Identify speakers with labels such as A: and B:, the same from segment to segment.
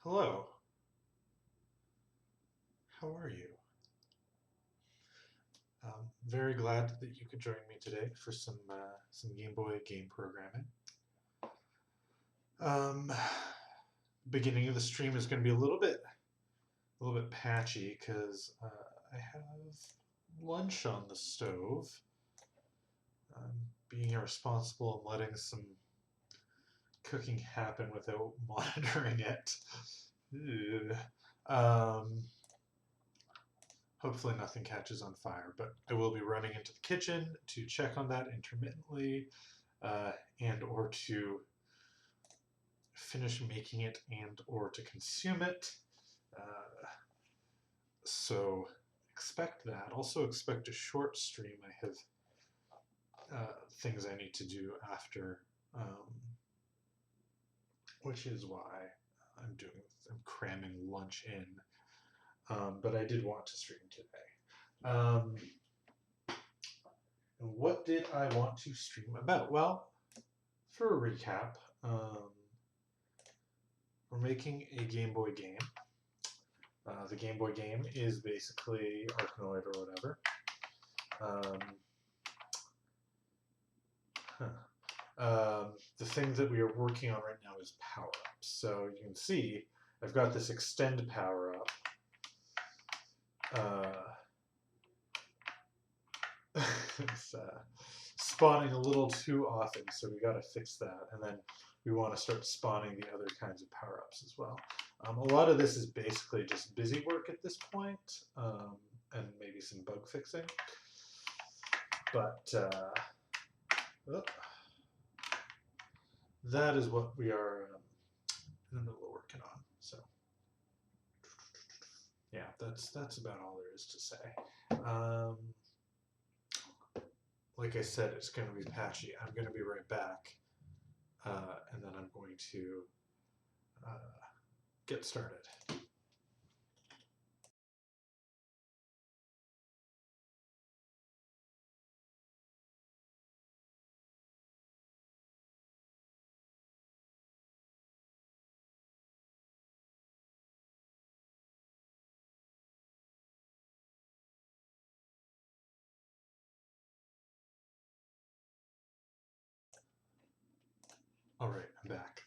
A: Hello, how are you? Very glad that you could join me today for some Game Boy game programming. Um, Beginning of the stream is going to be a little bit patchy because I have lunch on the stove. Being irresponsible and letting some cooking happen without monitoring it. Ugh. Um, Hopefully nothing catches on fire, but I will be running into the kitchen to check on that intermittently, and or to finish making it and or to consume it. Uh, so expect that. Also expect a short stream. I have things I need to do after, um, which is why I'm cramming lunch in. But I did want to stream today. And what did I want to stream about? Well, for a recap, we're making a Game Boy game. The Game Boy game is basically Arkanoid or whatever. The thing that we are working on right now is power-ups. So you can see I've got this extend power-up. It's spawning a little too often, so we got to fix that. And then we want to start spawning the other kinds of power-ups as well. A lot of this is basically just busy work at this point, and maybe some bug fixing. But that is what we are in the middle of working on. So yeah, that's about all there is to say. Like I said, it's going to be patchy. I'm going to be right back, and then I'm going to get started. All right, I'm back.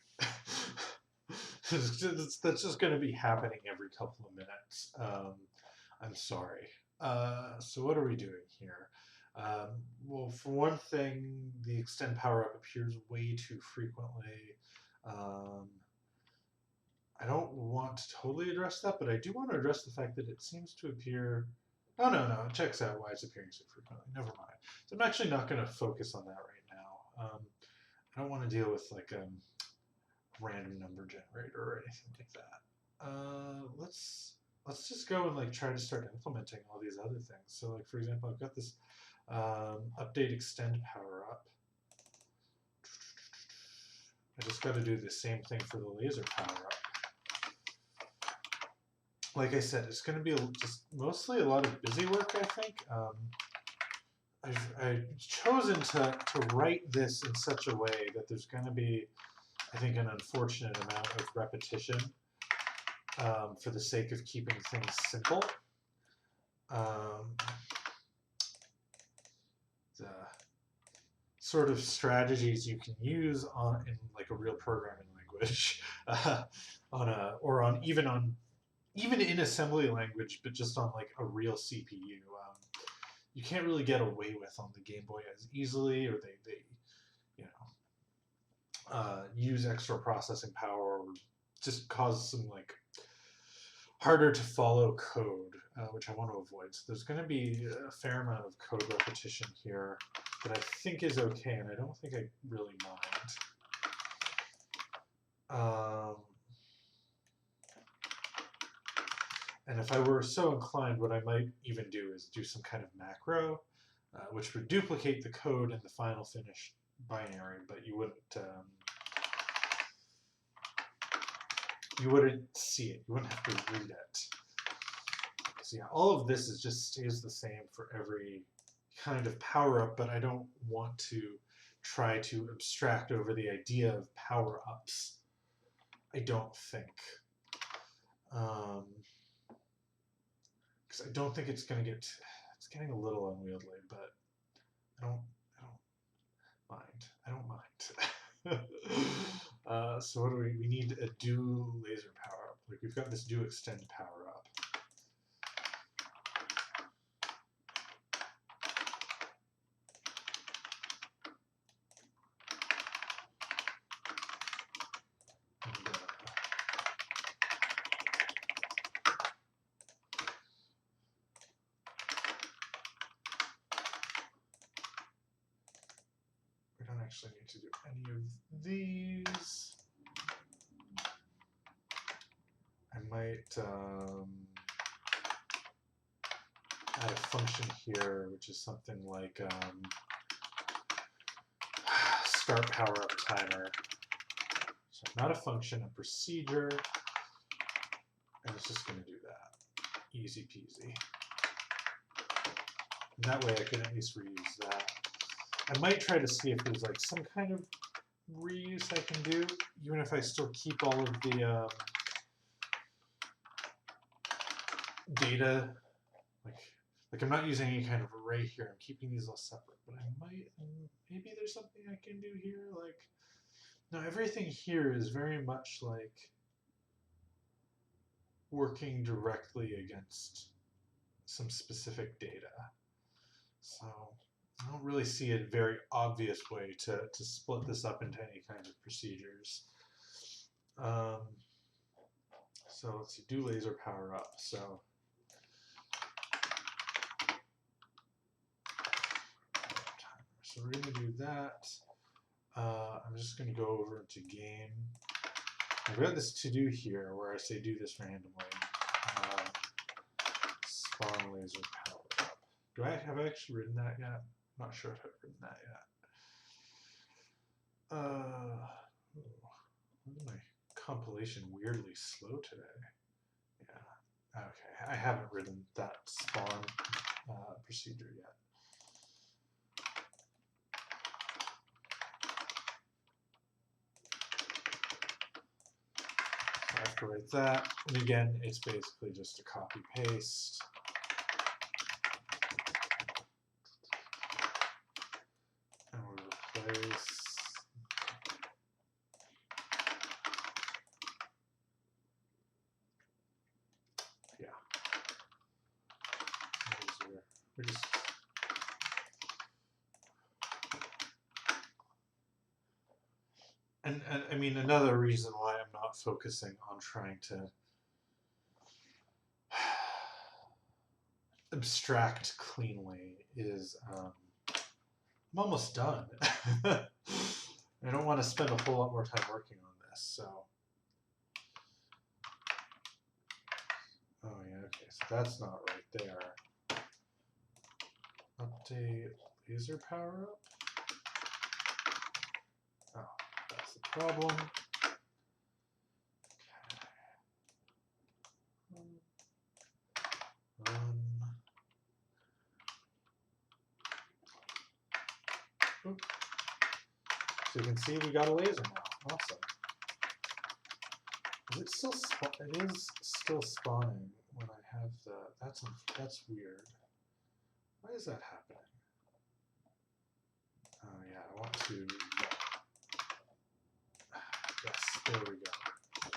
A: That's just going to be happening every couple of minutes. I'm sorry. So what are we doing here? Well, for one thing, the extend power up appears way too frequently. I don't want to totally address that, but I do want to address the fact that it seems to appear. Oh no, it checks out why it's appearing so frequently. Never mind. So I'm actually not going to focus on that right now. I don't want to deal with like a random number generator or anything like that. Let's just go and like try to start implementing all these other things. So like for example, I've got this update extend power up. I just got to do the same thing for the laser power up. Like I said, it's going to be just mostly a lot of busy work, I think. I've chosen to write this in such a way that there's going to be, I think, an unfortunate amount of repetition for the sake of keeping things simple. The sort of strategies you can use in like a real programming language, even in assembly language, but just on like a real CPU. You can't really get away with on the Game Boy as easily, or they you know use extra processing power, or just cause some like harder to follow code, which I want to avoid. So there's going to be a fair amount of code repetition here that I think is okay, and I don't think I really mind. And if I were so inclined, what I might even do is do some kind of macro, which would duplicate the code in the final finished binary, but you wouldn't see it. You wouldn't have to read it. So yeah, all of this stays the same for every kind of power up, but I don't want to try to abstract over the idea of power ups. I don't think. Because I don't think it's going to get. It's getting a little unwieldy, but I don't mind. I don't mind. So what do we need a do laser power up. Like we've got this do extend power up. We don't actually need to do any of these. I might add a function here, which is something like start power up timer. So not a function, a procedure, and it's just going to do that. Easy peasy. And that way I can at least reuse that. I might try to see if there's like some kind of reuse I can do, even if I still keep all of the data. Like I'm not using any kind of array here. I'm keeping these all separate, but I might, maybe there's something I can do here. Like, no, everything here is very much like working directly against some specific data. So I don't really see a very obvious way to split this up into any kind of procedures. So let's see, do laser power up. So we're going to do that. I'm just going to go over to game. I've got this to do here where I say do this randomly. Spawn laser power up. Have I actually written that yet? I'm not sure if I've written that yet. Why is my compilation weirdly slow today? Yeah. Okay. I haven't written that spawn procedure yet. I have to write that. And again, it's basically just a copy paste. And we'll replace. Yeah. We're just. And I mean, another reason why I'm not focusing on trying to abstract cleanly is I'm almost done. I don't want to spend a whole lot more time working on this, so. Oh yeah, okay, so that's not right there. Update laser power up. Oh, that's the problem. So you can see we got a laser now. Awesome. Is it still it is still spawning when I have the. That's weird. Why is that happening? Oh yeah, I want to. Yes, there we go.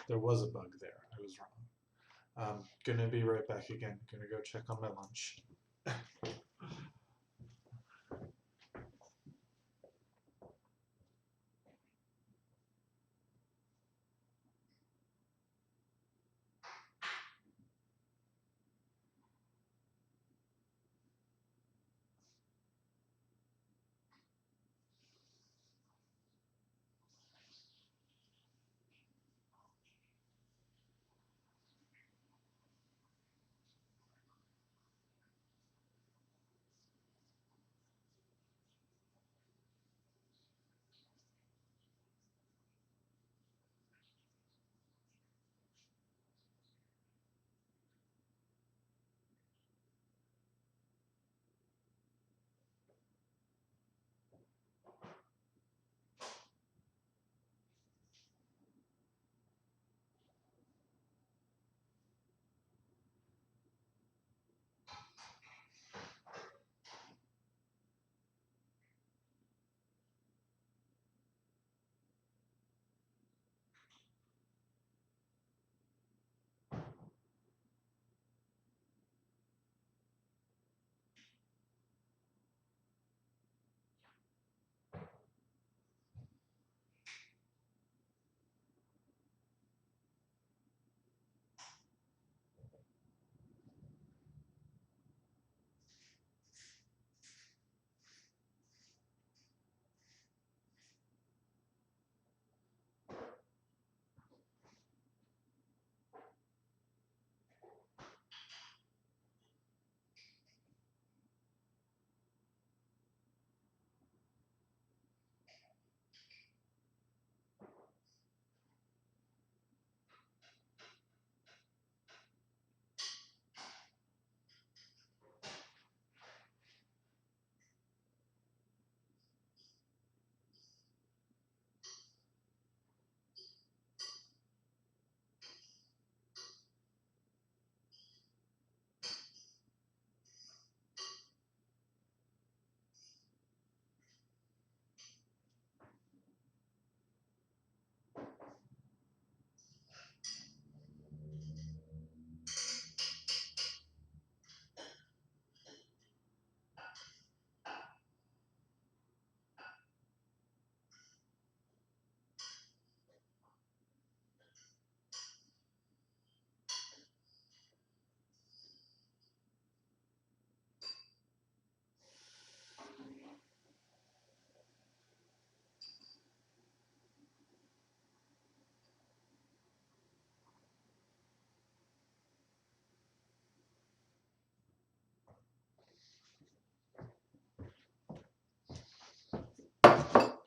A: There was a bug there. I was wrong. Gonna be right back again. Gonna go check on my lunch.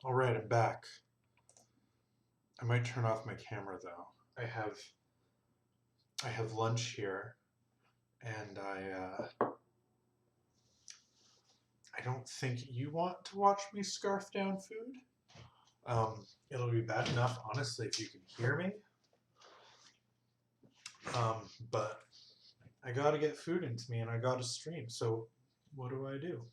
A: All right, I'm back. I might turn off my camera though. I have lunch here, and I don't think you want to watch me scarf down food. It'll be bad enough, honestly, if you can hear me. But I gotta get food into me, and I gotta stream. So what do I do?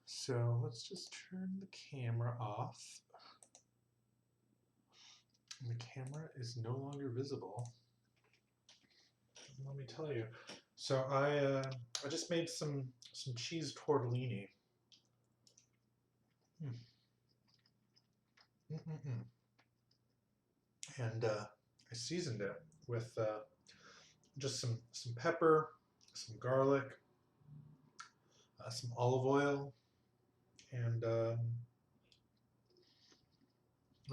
A: So let's just turn the camera off. The camera is no longer visible. Let me tell you. So I just made some cheese tortellini. And I seasoned it with just some pepper, some garlic, some olive oil, and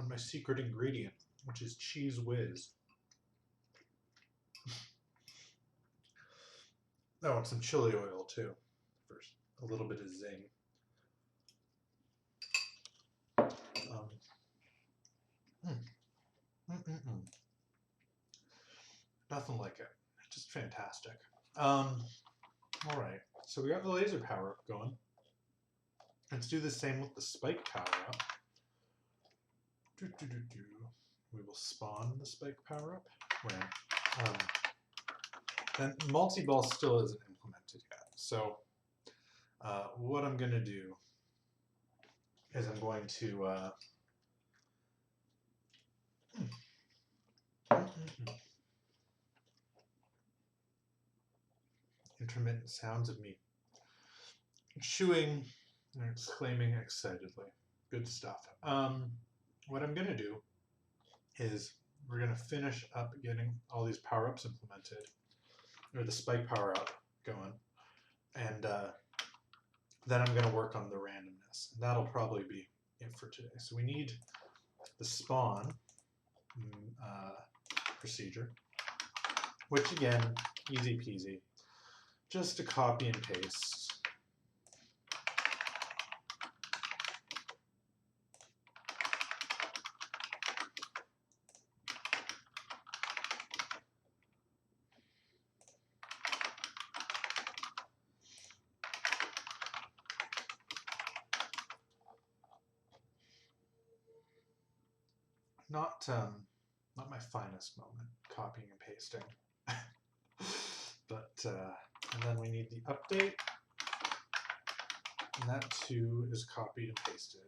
A: my secret ingredient, which is cheese whiz. Oh, and some chili oil too, for a little bit of zing. Nothing like it. Just fantastic. All right, so we got the laser power up going. Let's do the same with the spike power up. We will spawn the spike power up. Where? And multi-ball still isn't implemented yet. So what I'm going to do is I'm going to intermittent sounds of me chewing and exclaiming excitedly. Good stuff. What I'm going to do is we're going to finish up getting all these power-ups implemented, or the spike power-up going, and then I'm going to work on the randomness. And that'll probably be it for today. So we need the spawn procedure, which again, easy peasy. Just a copy and paste. Not my finest moment, copying and pasting. But and then we need the update, and that too is copied and pasted.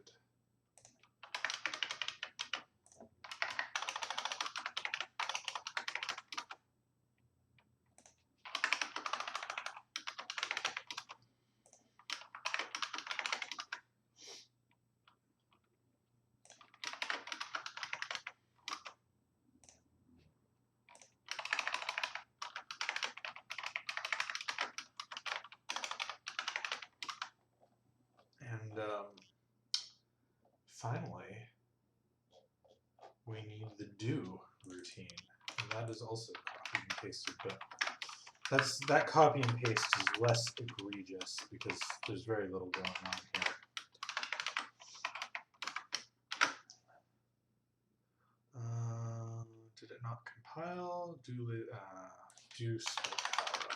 A: And finally, we need the do routine, and that is also copied and pasted, but that copy and paste is less egregious because there's very little going on here. Did it not compile? Do spike power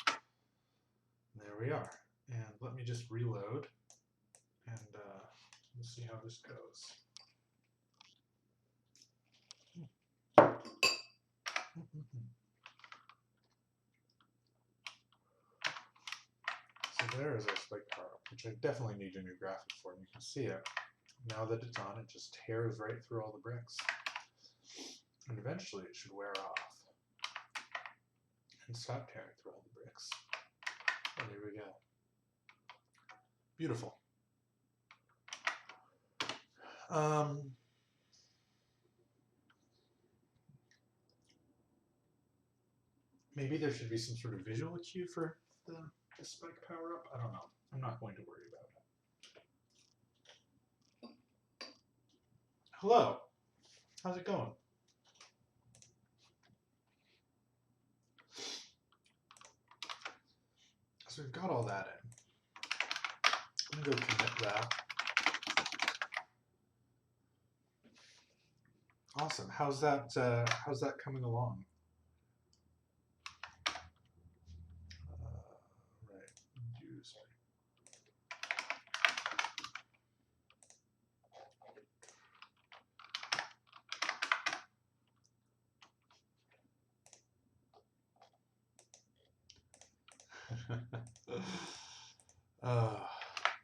A: up. There we are. And let me just reload, and we'll see how this goes. So there is our spike power up, which I definitely need a new graphic for, and you can see it. Now that it's on, it just tears right through all the bricks. And eventually it should wear off and stop tearing through all the bricks. And there we go. Beautiful. Maybe there should be some sort of visual cue for the spike power up. I don't know. I'm not going to worry about it. Hello. How's it going? So we've got all that in. I'm gonna go commit that. Awesome. How's that coming along? Right. Use.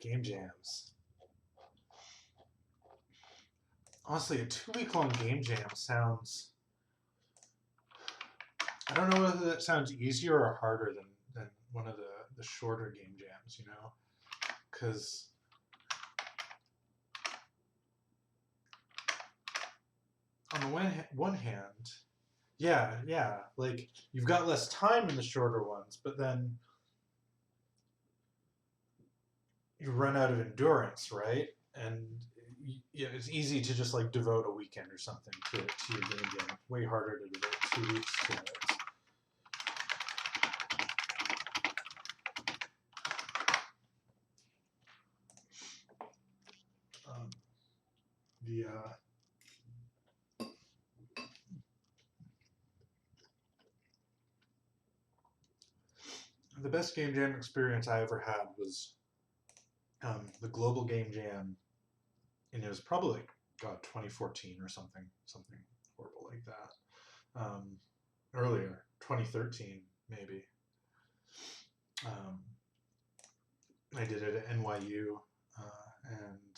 A: Game jams. Honestly, a 2-week-long game jam sounds. I don't know whether that sounds easier or harder than one of the shorter game jams, you know? Because on the one hand, yeah, like you've got less time in the shorter ones, but then you run out of endurance, right? And it's easy to just like devote a weekend or something to your game jam. Way harder to devote 2 weeks to it. The best game jam experience I ever had was the Global Game Jam, and it was probably 2014 or something horrible like that. Earlier, 2013 maybe. I did it at NYU, and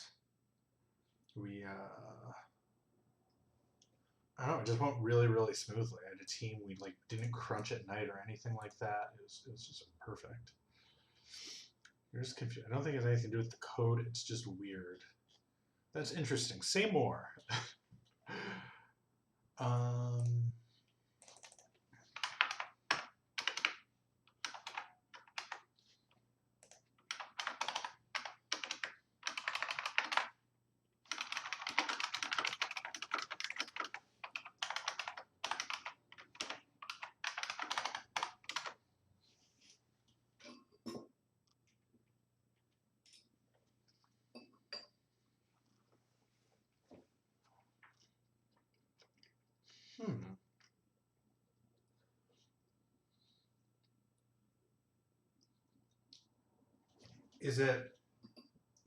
A: we I don't know, it just went really, really smoothly. I had a team, we like didn't crunch at night or anything like that. It was just perfect. You're just confused. I don't think it has anything to do with the code. It's just weird. That's interesting. Say more. um, Is it?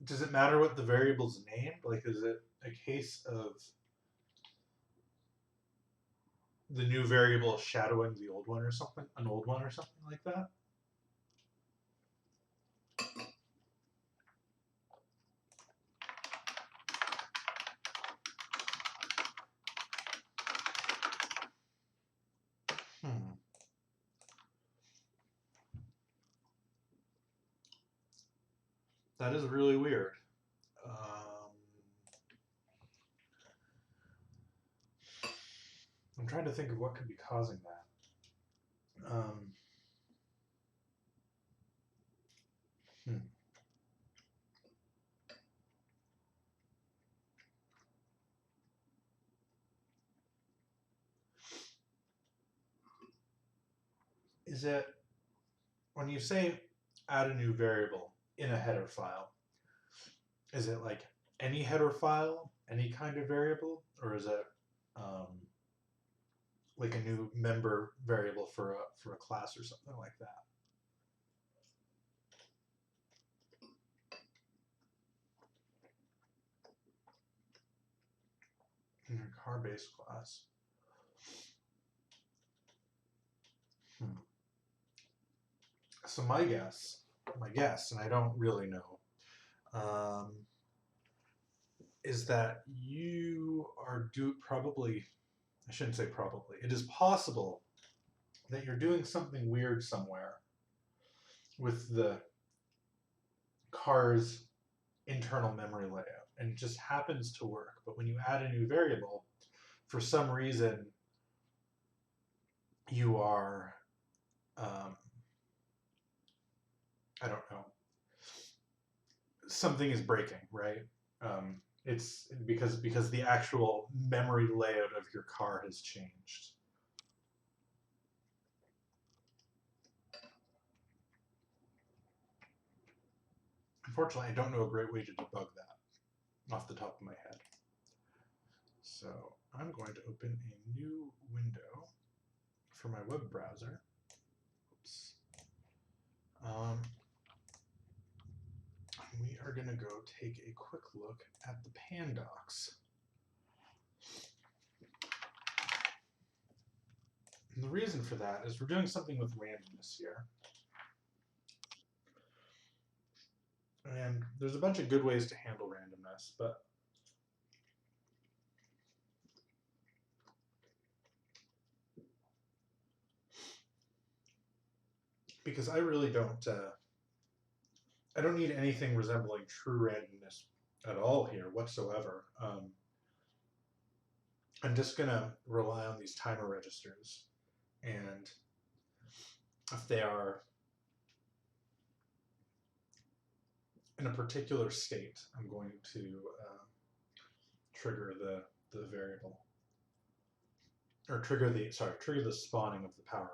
A: Does it matter what the variable's named? Like, is it a case of the new variable shadowing the old one or something? An old one or something like that? That is really weird. I'm trying to think of what could be causing that. Is it, when you say add a new variable in a header file, is it like any header file, any kind of variable, or is it like a new member variable for a class or something like that? In your car base class. So my guess, and I don't really know, is that you are probably, I shouldn't say probably, it is possible that you're doing something weird somewhere with the car's internal memory layout, and it just happens to work. But when you add a new variable, for some reason, you are, I don't know, something is breaking, right? It's because the actual memory layout of your car has changed. Unfortunately, I don't know a great way to debug that off the top of my head. So I'm going to open a new window for my web browser. Oops. We are going to go take a quick look at the pandocs. And the reason for that is we're doing something with randomness here. And there's a bunch of good ways to handle randomness, but because I really don't, I don't need anything resembling true randomness at all here whatsoever. I'm just going to rely on these timer registers, and if they are in a particular state, I'm going to trigger the variable, or trigger the spawning of the power up.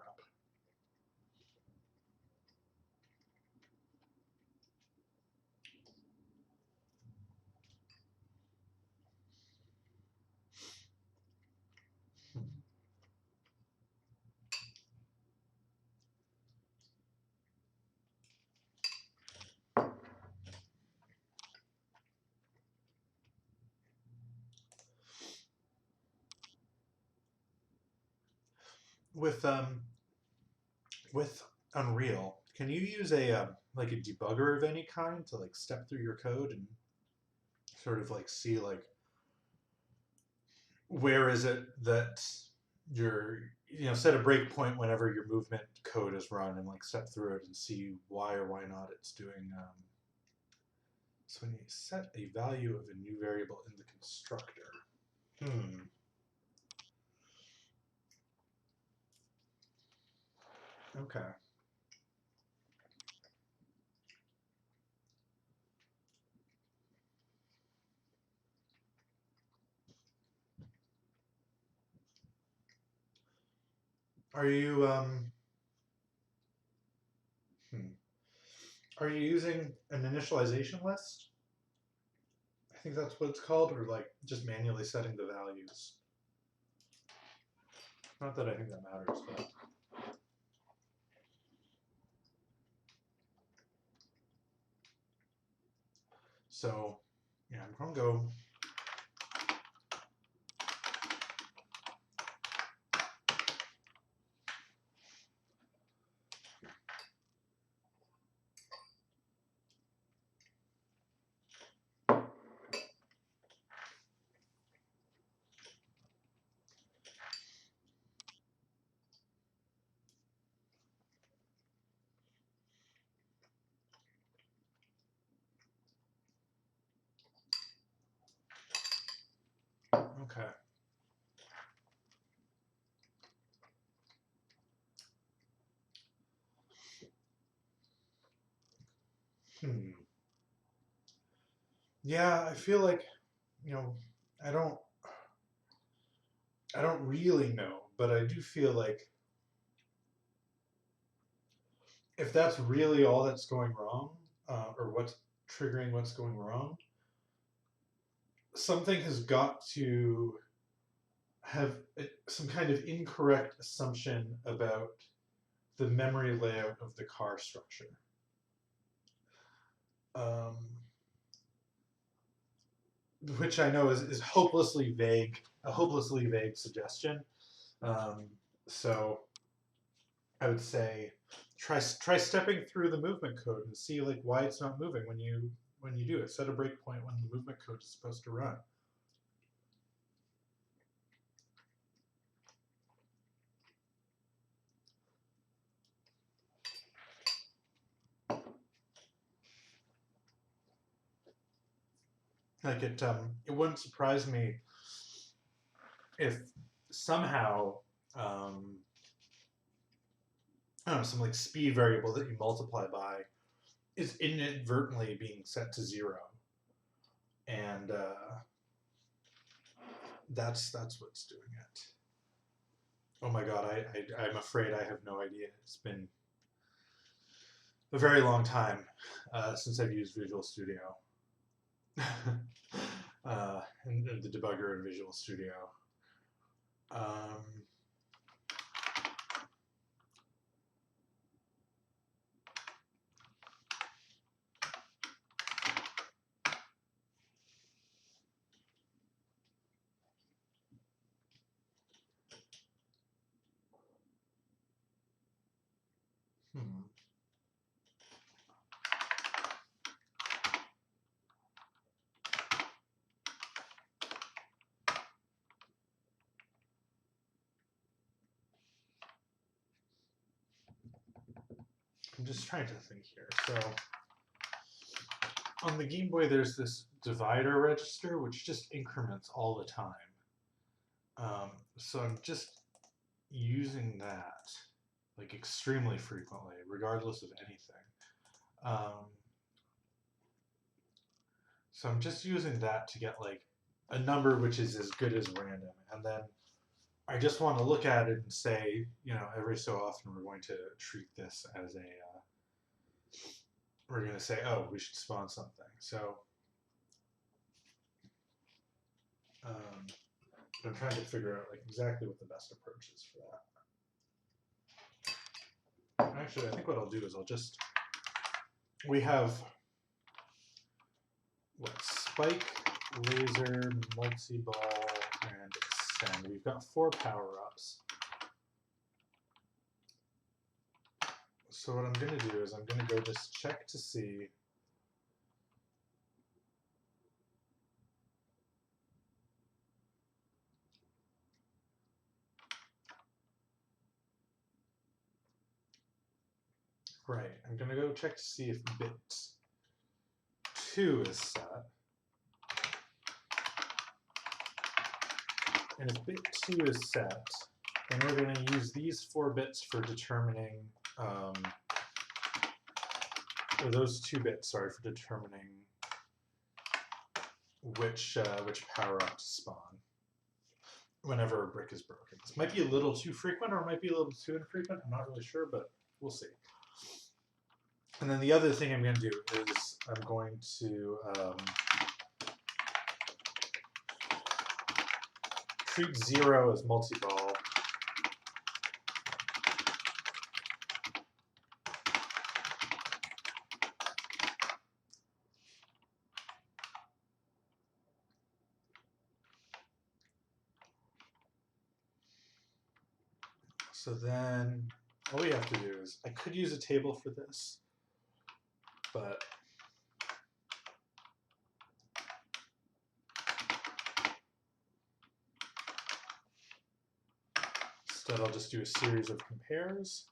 A: With Unreal, can you use a like a debugger of any kind to like step through your code and sort of like see like where is it that you're, you know, set a breakpoint whenever your movement code is run and like step through it and see why or why not it's doing. So when you set a value of a new variable in the constructor. Okay. Are you are you using an initialization list? I think that's what it's called, or like just manually setting the values. Not that I think that matters, but so yeah, I'm gonna go. Okay. Yeah, I feel like, you know, I don't really know, but I do feel like if that's really all that's going wrong, or what's triggering what's going wrong, something has got to have some kind of incorrect assumption about the memory layout of the car structure. Which I know is hopelessly vague, a hopelessly vague suggestion. So I would say try stepping through the movement code and see like why it's not moving when you do it. Set a breakpoint when the movement code is supposed to run. Like it wouldn't surprise me if somehow I don't know, some like speed variable that you multiply by is inadvertently being set to 0, and that's what's doing it. Oh my god, I'm afraid I have no idea. a very long time since I've used Visual Studio. And the debugger in Visual Studio. Um, hmm. I'm just trying to think here. So on the Game Boy, there's this divider register, which just increments all the time. So I'm just using that like extremely frequently, regardless of anything. So I'm just using that to get like a number which is as good as random, and then I just want to look at it and say, every so often we're going to treat this as a, we're going to say, oh, we should spawn something. So I'm trying to figure out like exactly what the best approach is for that. Actually, I think what I'll do is we have spike, laser, multi-ball, and extend. We've got 4 power-ups. So what I'm going to do is I'm going to go just check to see right. I'm going to go check to see if bit 2 is set. And if bit 2 is set, then we're going to use these 4 bits for determining, or those 2 bits, sorry, for determining which power-up to spawn whenever a brick is broken. This might be a little too frequent, or it might be a little too infrequent. I'm not really sure, but we'll see. And then the other thing I'm going to do is I'm going to treat 0 as multi-ball. So then all we have to do is, I could use a table for this, but instead I'll just do a series of compares.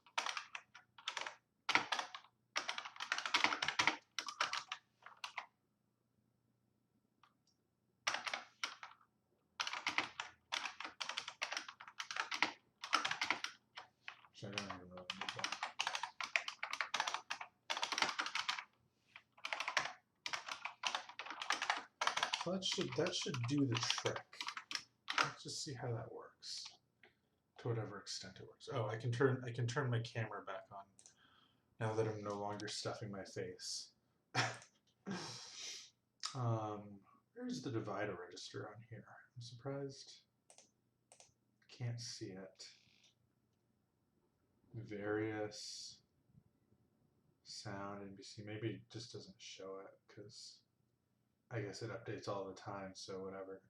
A: Which I don't even really need that. So that should do the trick. Let's just see how that works. To whatever extent it works. Oh, I can turn my camera back on now that I'm no longer stuffing my face. Where's the divider register on here? I'm surprised. Can't see it. Various sound NBC. Maybe it just doesn't show it because I guess it updates all the time, so whatever.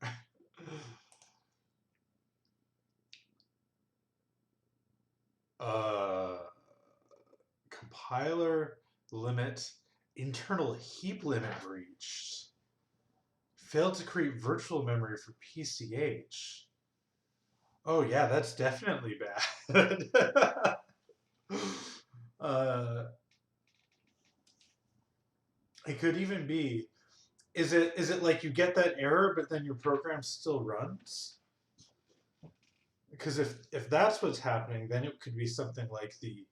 A: Compiler limit, internal heap limit reached. Failed to create virtual memory for PCH. Oh yeah, that's definitely bad. It could even be, is it like you get that error, but then your program still runs? Because if that's what's happening, then it could be something like the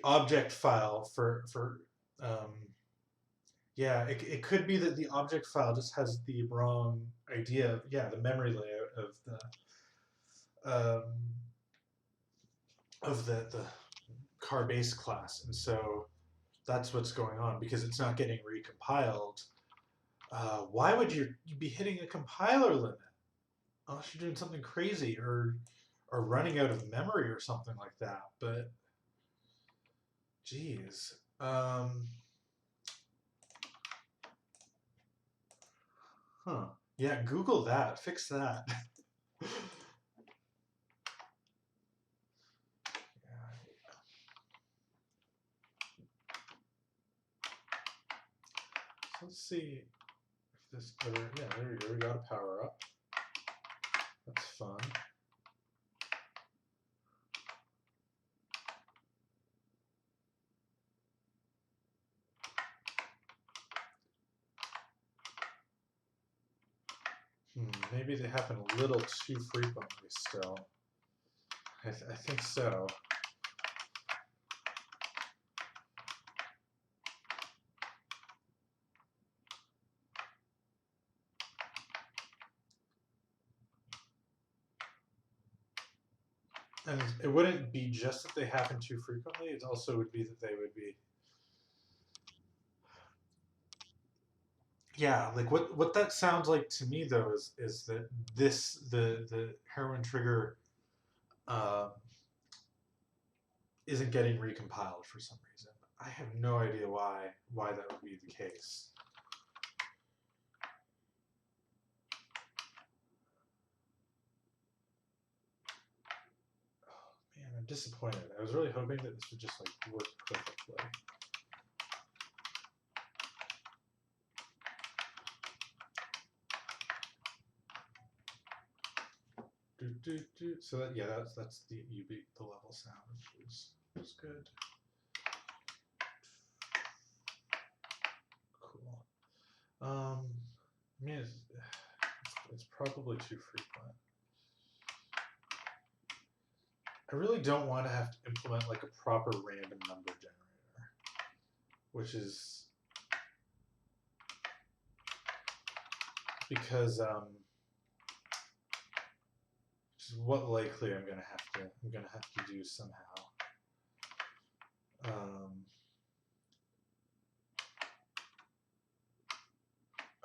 A: object file for yeah, it could be that the object file just has the wrong idea of, the memory layout of the car base class, and so that's what's going on because it's not getting recompiled. Why would you be hitting a compiler limit unless you're doing something crazy or running out of memory or something like that? But geez, huh? Yeah, Google that. Fix that. Yeah. So let's see if this ever. Yeah, there we go. We got a power up. That's fun. Maybe they happen a little too frequently still. I think so. And it wouldn't be just that they happen too frequently, it also would be that they would be. Yeah, like what that sounds like to me though is that the heroin trigger isn't getting recompiled for some reason. I have no idea why that would be the case. Oh man, I'm disappointed. I was really hoping that this would just like work perfectly. So that, yeah, that's the you beat the level sound, which is good. Cool. I mean, it's probably too frequent. I really don't want to have to implement like a proper random number generator, which is because which is what likely I'm gonna have to do somehow.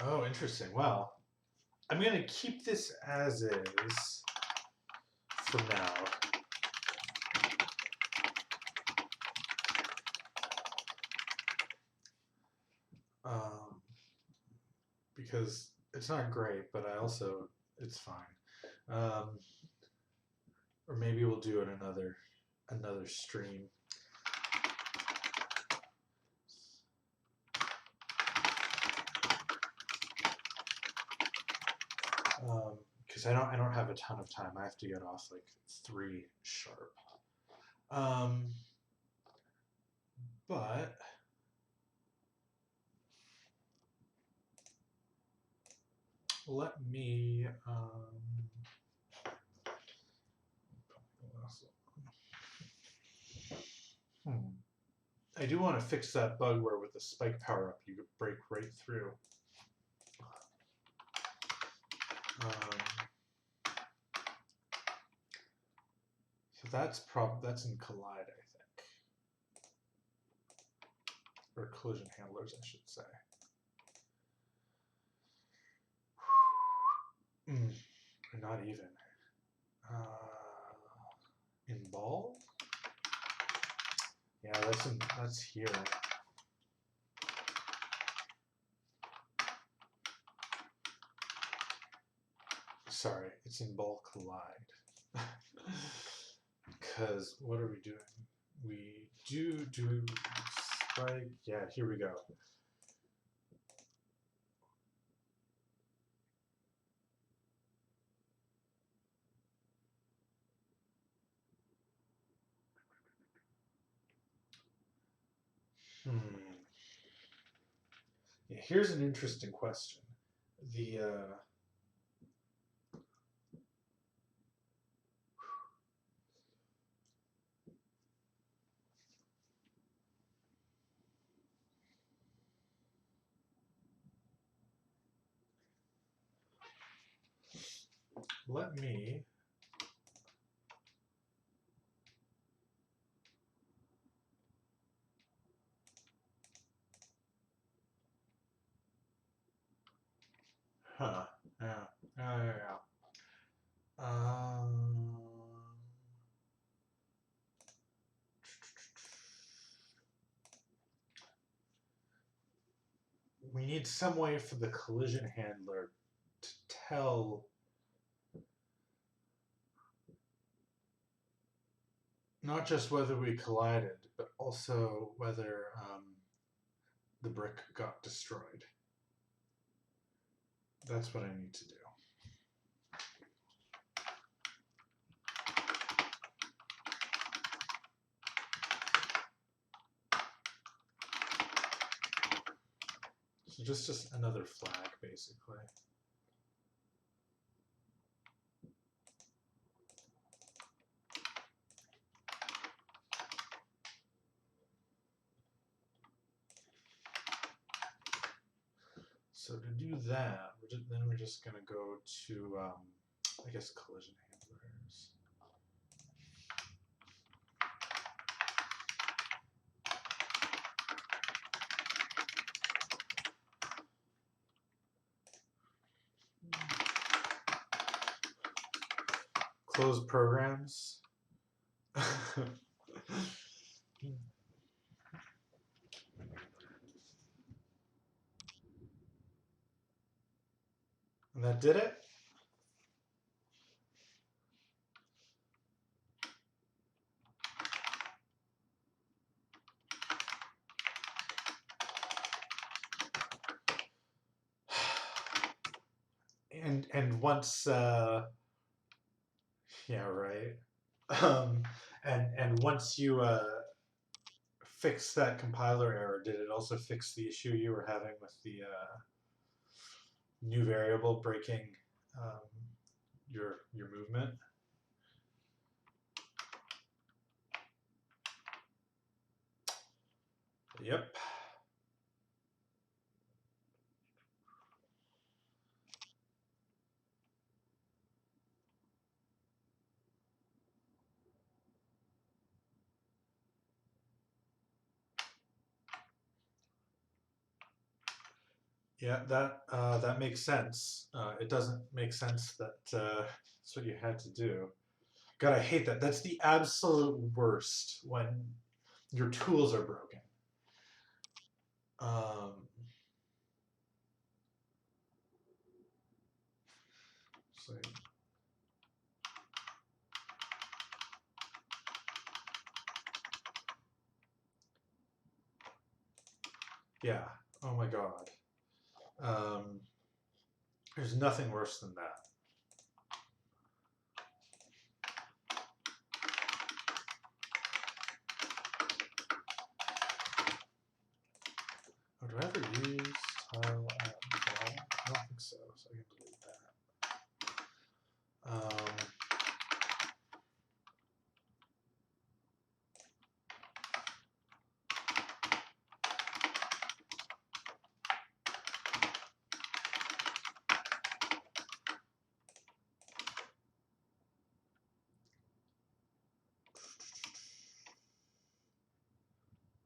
A: Oh, interesting. Well, I'm gonna keep this as is for now. Because it's not great, but it's fine. Or maybe we'll do it another stream. Because I don't have a ton of time. I have to get off like 3 sharp. But let me I do want to fix that bug where with the spike power up you could break right through. So that's in Collide, I think, or collision handlers, I should say. Not even. In ball? Yeah, that's here. Sorry, it's in ball collide. Because what are we doing? We do spike. Yeah, here we go. Yeah, here's an interesting question. Let me Yeah. Um, we need some way for the collision handler to tell not just whether we collided, but also whether the brick got destroyed. That's what I need to do. So just another flag, basically. So to do that, then we're just going to go to, I guess, collision handlers. Close programs. And that did it. And once yeah, right. And once you fix that compiler error, did it also fix the issue you were having with the new variable breaking your movement? Yep. Yeah, that makes sense. It doesn't make sense that that's what you had to do. God, I hate that. That's the absolute worst when your tools are broken. So, yeah. Oh my God. There's nothing worse than that. Oh, do I ever use tile at all? I don't think so, so I can delete that.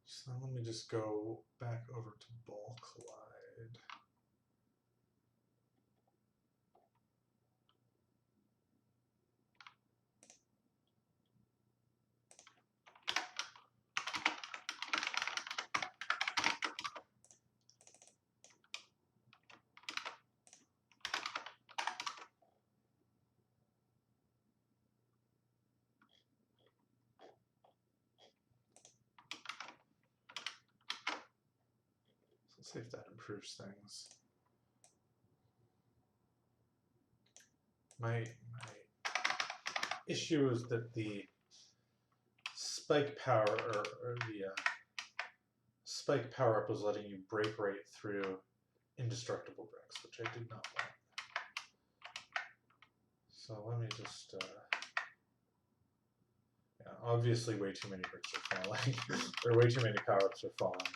A: So let me just go back over to ball collide. Let's see if that improves things. My issue is that the spike power or the spike power up was letting you break right through indestructible bricks, which I did not want. So let me just yeah, obviously way too many bricks are falling, or way too many power ups are falling,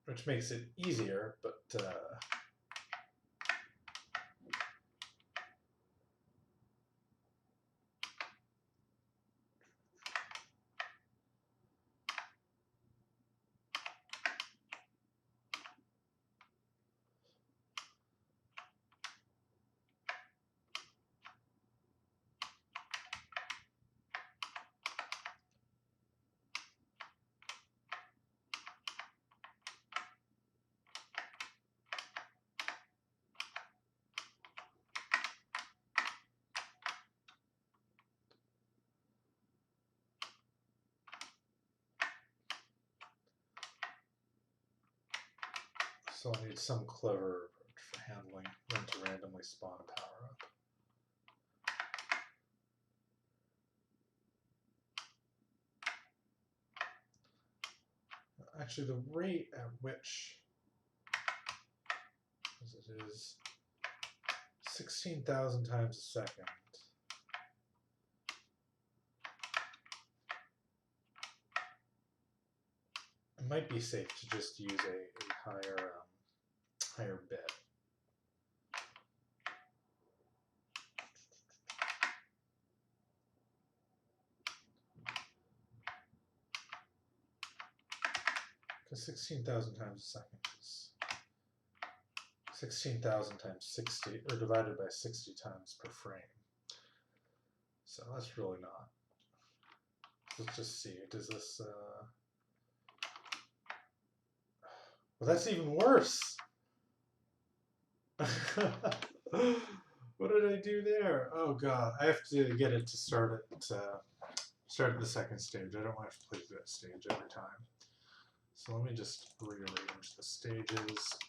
A: which makes it easier, but So I'll need some clever approach for handling when to randomly spawn a power-up. Actually, the rate at which, as it is 16,000 times a second, it might be safe to just use a higher bit. Because 16,000 times a second is 16,000 times 60, or divided by 60 times per frame. So that's really not. Let's just see. Does this? Well, that's even worse. What did I do there? Oh god, I have to get it to start at the second stage. I don't want to have to play through that stage every time. So let me just rearrange the stages.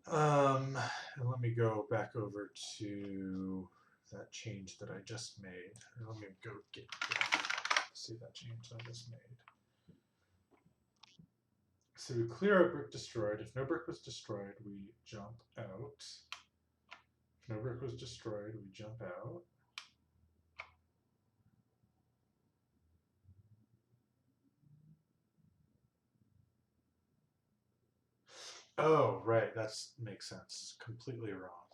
A: And let me go back over to that change that I just made. Or let me go see that change that I just made. So we clear out brick destroyed. If no brick was destroyed, we jump out. If no brick was destroyed, we jump out. Oh, right. That makes sense. Completely wrong.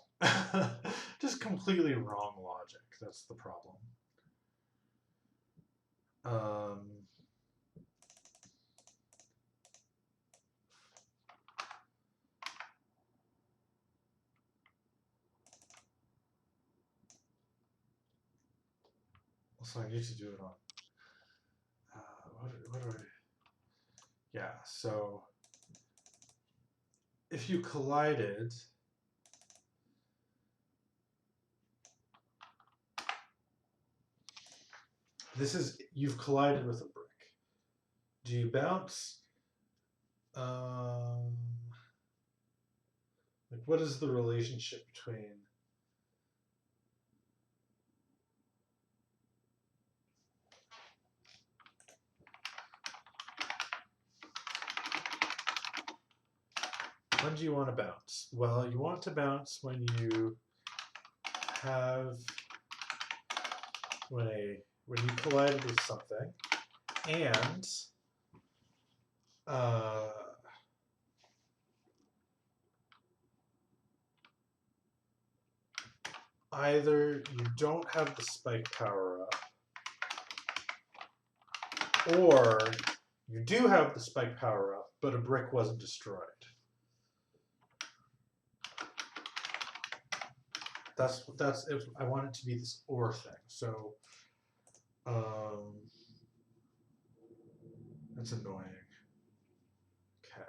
A: Just completely wrong logic. That's the problem. So I need to do it on. What do I? Yeah. So if you collided. This is, you've collided with a brick. Do you bounce? Like, what is the relationship between? When do you want to bounce? Well, you want to bounce when you have, when you collided with something, and either you don't have the spike power up, or you do have the spike power up, but a brick wasn't destroyed. That's if I want it to be this or thing. So that's annoying. Okay.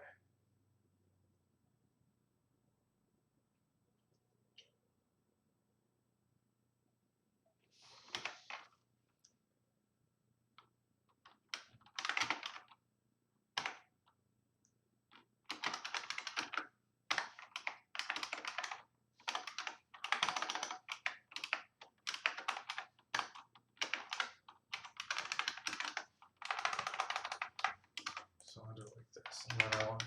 A: So I'll do it like this, and then I want to,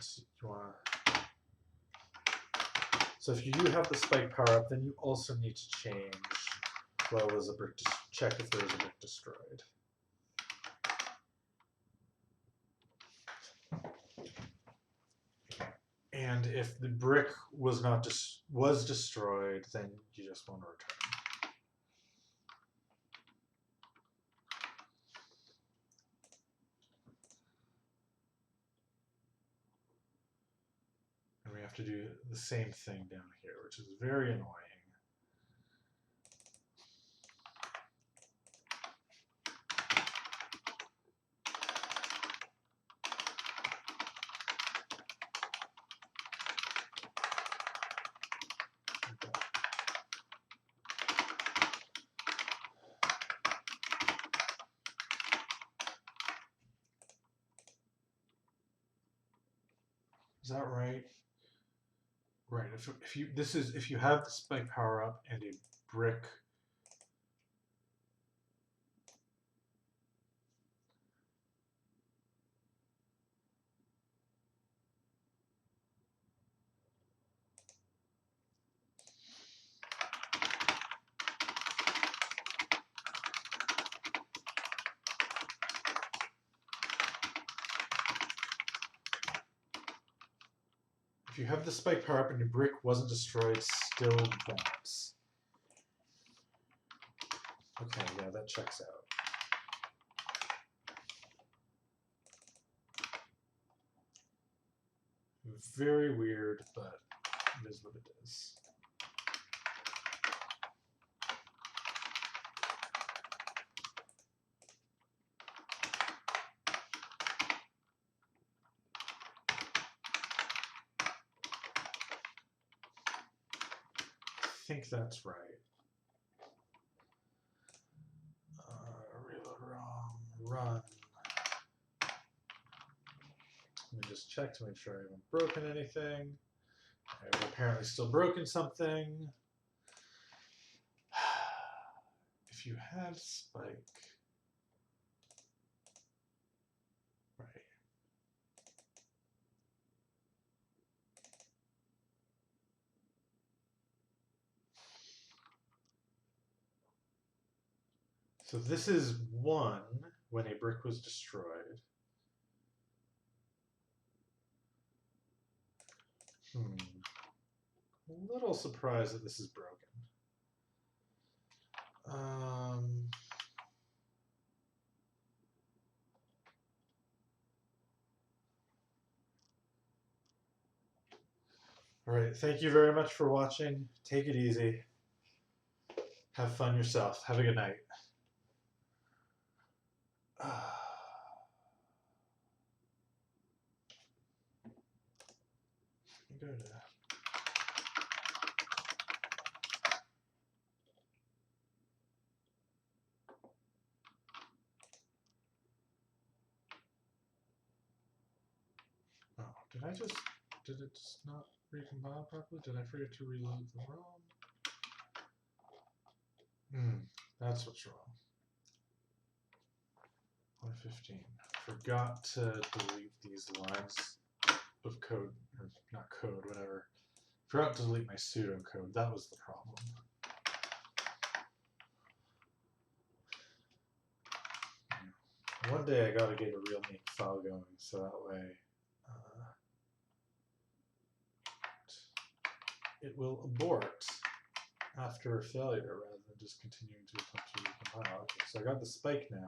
A: so if you do have the spike power up, then you also need to change, well, was a brick, check if there's a brick destroyed. And if the brick was not was destroyed, then you just want to return. And we have to do the same thing down here, which is very annoying. that right? Right. If you if you have the spike power up and a brick. If you have the spike power up and your brick wasn't destroyed, still bounce. Okay, yeah, that checks out. Very weird, but it is what it is. I think that's right. Reload ROM, run. Let me just check to make sure I haven't broken anything. I've apparently still broken something. If you have spike, right. So this is 1 when a brick was destroyed. A little surprised that this is broken. All right, thank you very much for watching. Take it easy. Have fun yourself. Have a good night. Go to did it just not recompile properly? Did I forget to reload the ROM? That's what's wrong. 115. Forgot to delete these lines of code, or not code, whatever. Forgot to delete my pseudocode. That was the problem. One day I gotta get a real neat file going, so that way it will abort after a failure rather than just continuing to attempt to recompile. Okay, so I got the spike now,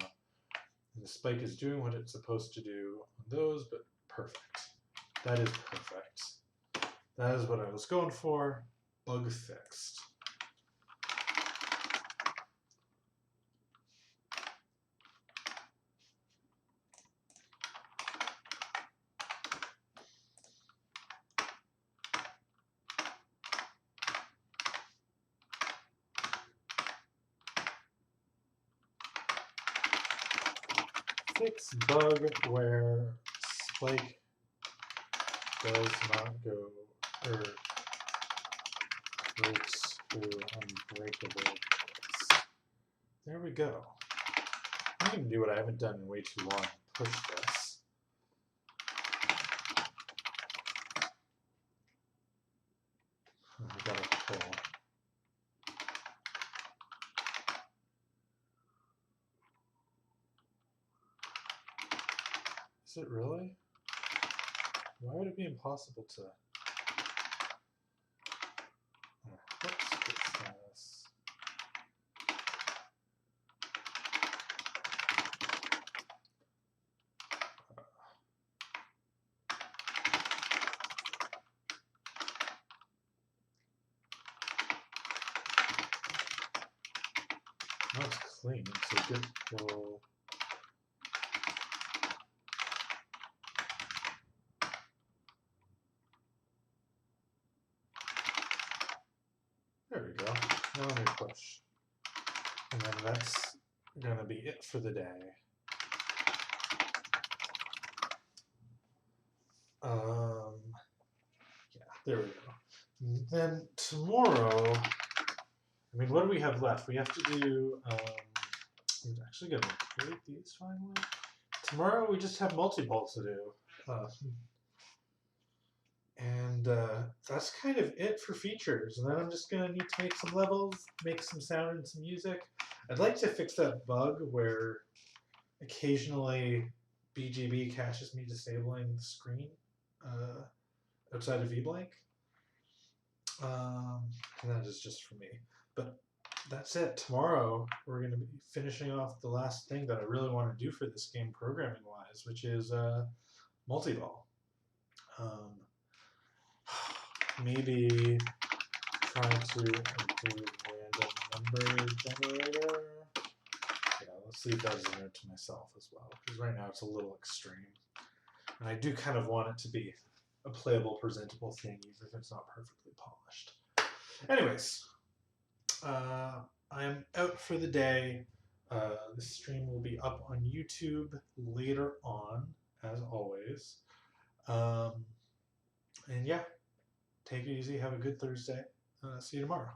A: and the spike is doing what it's supposed to do on those, but perfect. That is perfect. That is what I was going for. Bug fixed. Fix bug where spike does not go, or breaks through unbreakable. There we go. I'm going to do what I haven't done in way too long. Push this. We got to pull. Is it really? Why would it be impossible to... Oh, whoops, git status. Now it's clean, so git pull. There we go. Now let me push. And then that's going to be it for the day. There we go. Then tomorrow, I mean, what do we have left? We have to do. I'm actually going to create these finally. Tomorrow we just have multi-ball to do. And that's kind of it for features. And then I'm just going to need to make some levels, make some sound and some music. I'd like to fix that bug where occasionally BGB catches me disabling the screen outside of VBlank. And that is just for me. But that's it. Tomorrow we're going to be finishing off the last thing that I really want to do for this game programming-wise, which is multi-ball. Maybe try to include random number generator. Yeah, let's leave that as a note to myself as well, because right now it's a little extreme. And I do kind of want it to be a playable, presentable thing, even if it's not perfectly polished. Anyways, I am out for the day. The stream will be up on YouTube later on, as always. And yeah, take it easy. Have a good Thursday. See you tomorrow.